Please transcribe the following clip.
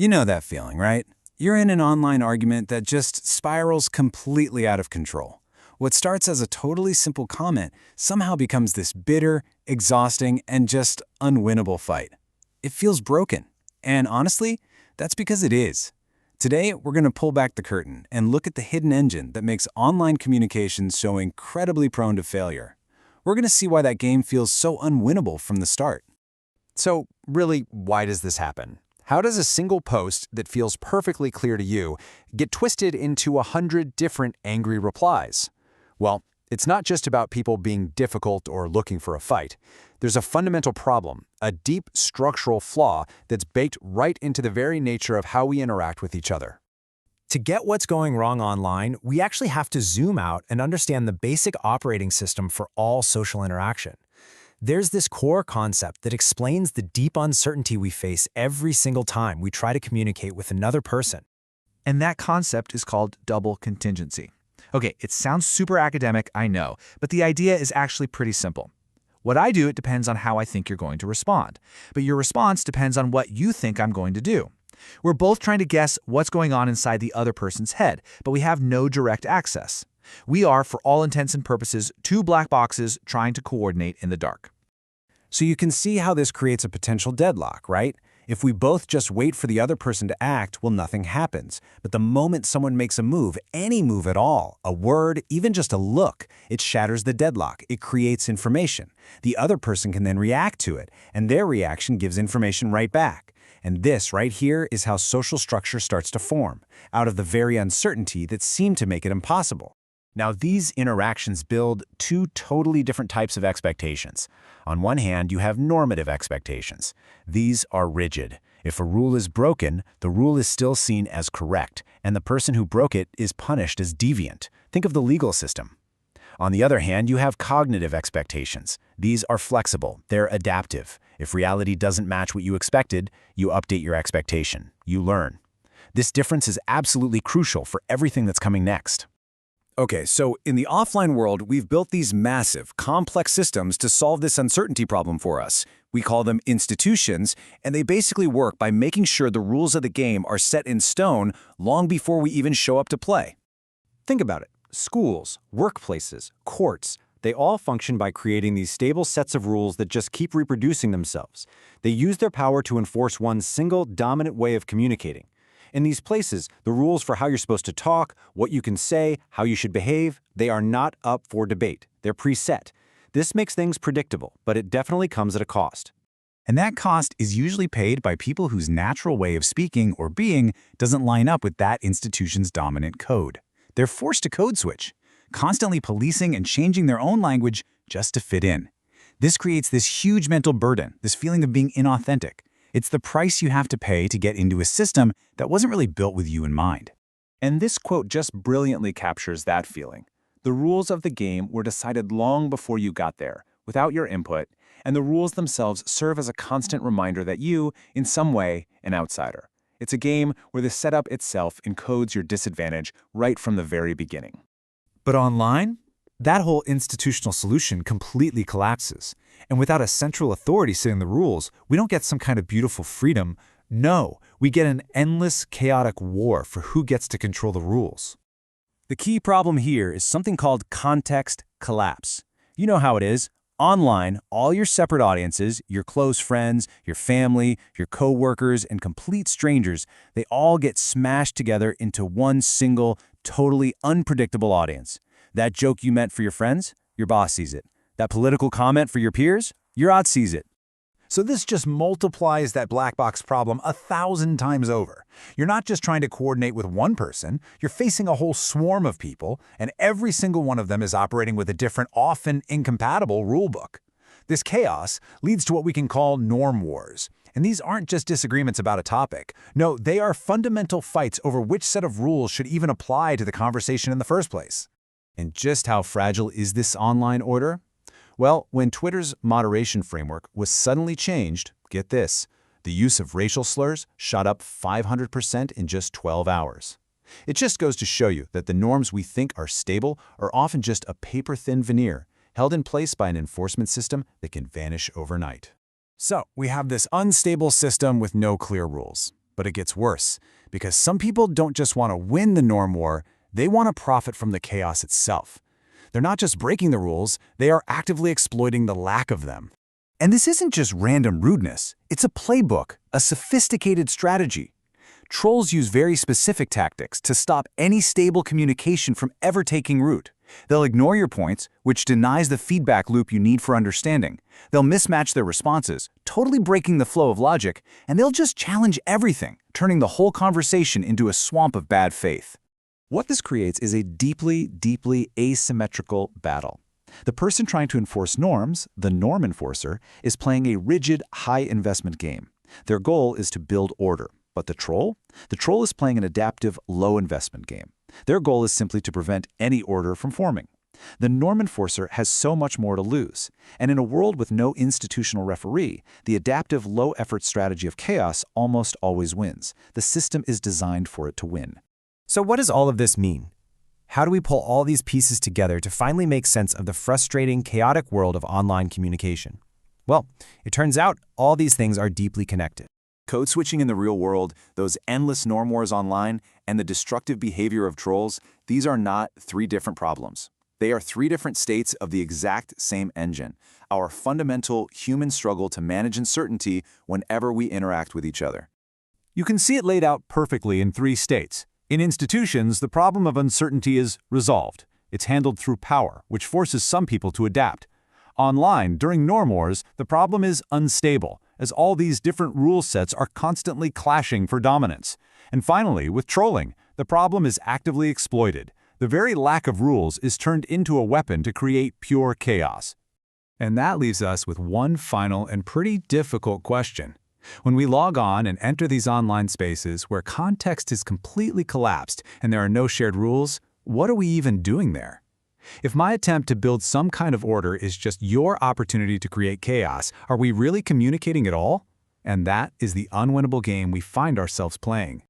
You know that feeling, right? You're in an online argument that just spirals completely out of control. What starts as a totally simple comment somehow becomes this bitter, exhausting, and just unwinnable fight. It feels broken. And honestly, that's because it is. Today, we're going to pull back the curtain and look at the hidden engine that makes online communications so incredibly prone to failure. We're going to see why that game feels so unwinnable from the start. So really, why does this happen? How does a single post that feels perfectly clear to you get twisted into 100 different angry replies? Well, it's not just about people being difficult or looking for a fight. There's a fundamental problem, a deep structural flaw that's baked right into the very nature of how we interact with each other. To get what's going wrong online, we actually have to zoom out and understand the basic operating system for all social interaction. There's this core concept that explains the deep uncertainty we face every single time we try to communicate with another person. And that concept is called double contingency. Okay, it sounds super academic, I know, but the idea is actually pretty simple. What I do, it depends on how I think you're going to respond. But your response depends on what you think I'm going to do. We're both trying to guess what's going on inside the other person's head, but we have no direct access. We are, for all intents and purposes, two black boxes trying to coordinate in the dark. So you can see how this creates a potential deadlock, right? If we both just wait for the other person to act, well, nothing happens. But the moment someone makes a move, any move at all, a word, even just a look, it shatters the deadlock. It creates information. The other person can then react to it, and their reaction gives information right back. And this right here is how social structure starts to form, out of the very uncertainty that seemed to make it impossible. Now, these interactions build two totally different types of expectations. On one hand, you have normative expectations. These are rigid. If a rule is broken, the rule is still seen as correct, and the person who broke it is punished as deviant. Think of the legal system. On the other hand, you have cognitive expectations. These are flexible. They're adaptive. If reality doesn't match what you expected, you update your expectation. You learn. This difference is absolutely crucial for everything that's coming next. Okay, so in the offline world, we've built these massive, complex systems to solve this uncertainty problem for us. We call them institutions, and they basically work by making sure the rules of the game are set in stone long before we even show up to play. Think about it. Schools, workplaces, courts, they all function by creating these stable sets of rules that just keep reproducing themselves. They use their power to enforce one single dominant way of communicating. In these places, the rules for how you're supposed to talk, what you can say, how you should behave, they are not up for debate. They're preset. This makes things predictable, but it definitely comes at a cost. And that cost is usually paid by people whose natural way of speaking or being doesn't line up with that institution's dominant code. They're forced to code switch, constantly policing and changing their own language just to fit in. This creates this huge mental burden, this feeling of being inauthentic. It's the price you have to pay to get into a system that wasn't really built with you in mind. And this quote just brilliantly captures that feeling. The rules of the game were decided long before you got there, without your input, and the rules themselves serve as a constant reminder that you, in some way, an outsider. It's a game where the setup itself encodes your disadvantage right from the very beginning. But online, that whole institutional solution completely collapses. And without a central authority setting the rules, we don't get some kind of beautiful freedom. No, we get an endless, chaotic war for who gets to control the rules. The key problem here is something called context collapse. You know how it is. Online, all your separate audiences, your close friends, your family, your coworkers, and complete strangers, they all get smashed together into one single, totally unpredictable audience. That joke you meant for your friends, your boss sees it. That political comment for your peers, your aunt sees it. So this just multiplies that black box problem 1,000 times over. You're not just trying to coordinate with one person, you're facing a whole swarm of people, and every single one of them is operating with a different, often incompatible rulebook. This chaos leads to what we can call norm wars. And these aren't just disagreements about a topic. No, they are fundamental fights over which set of rules should even apply to the conversation in the first place. And just how fragile is this online order? Well, when Twitter's moderation framework was suddenly changed, get this, the use of racial slurs shot up 500% in just 12 hours. It just goes to show you that the norms we think are stable are often just a paper-thin veneer held in place by an enforcement system that can vanish overnight. So, we have this unstable system with no clear rules. But it gets worse, because some people don't just want to win the norm war, they want to profit from the chaos itself. They're not just breaking the rules, they are actively exploiting the lack of them. And this isn't just random rudeness, it's a playbook, a sophisticated strategy. Trolls use very specific tactics to stop any stable communication from ever taking root. They'll ignore your points, which denies the feedback loop you need for understanding. They'll mismatch their responses, totally breaking the flow of logic, and they'll just challenge everything, turning the whole conversation into a swamp of bad faith. What this creates is a deeply, deeply asymmetrical battle. The person trying to enforce norms, the norm enforcer, is playing a rigid, high-investment game. Their goal is to build order. But the troll? The troll is playing an adaptive, low-investment game. Their goal is simply to prevent any order from forming. The norm enforcer has so much more to lose. And in a world with no institutional referee, the adaptive, low-effort strategy of chaos almost always wins. The system is designed for it to win. So what does all of this mean? How do we pull all these pieces together to finally make sense of the frustrating, chaotic world of online communication? Well, it turns out all these things are deeply connected. Code switching in the real world, those endless norm wars online, and the destructive behavior of trolls, these are not three different problems. They are three different states of the exact same engine, our fundamental human struggle to manage uncertainty whenever we interact with each other. You can see it laid out perfectly in three states. In institutions, the problem of uncertainty is resolved. It's handled through power, which forces some people to adapt. Online, during norm wars, the problem is unstable, as all these different rule sets are constantly clashing for dominance. And finally, with trolling, the problem is actively exploited. The very lack of rules is turned into a weapon to create pure chaos. And that leaves us with one final and pretty difficult question. When we log on and enter these online spaces where context is completely collapsed and there are no shared rules, what are we even doing there? If my attempt to build some kind of order is just your opportunity to create chaos, are we really communicating at all? And that is the unwinnable game we find ourselves playing.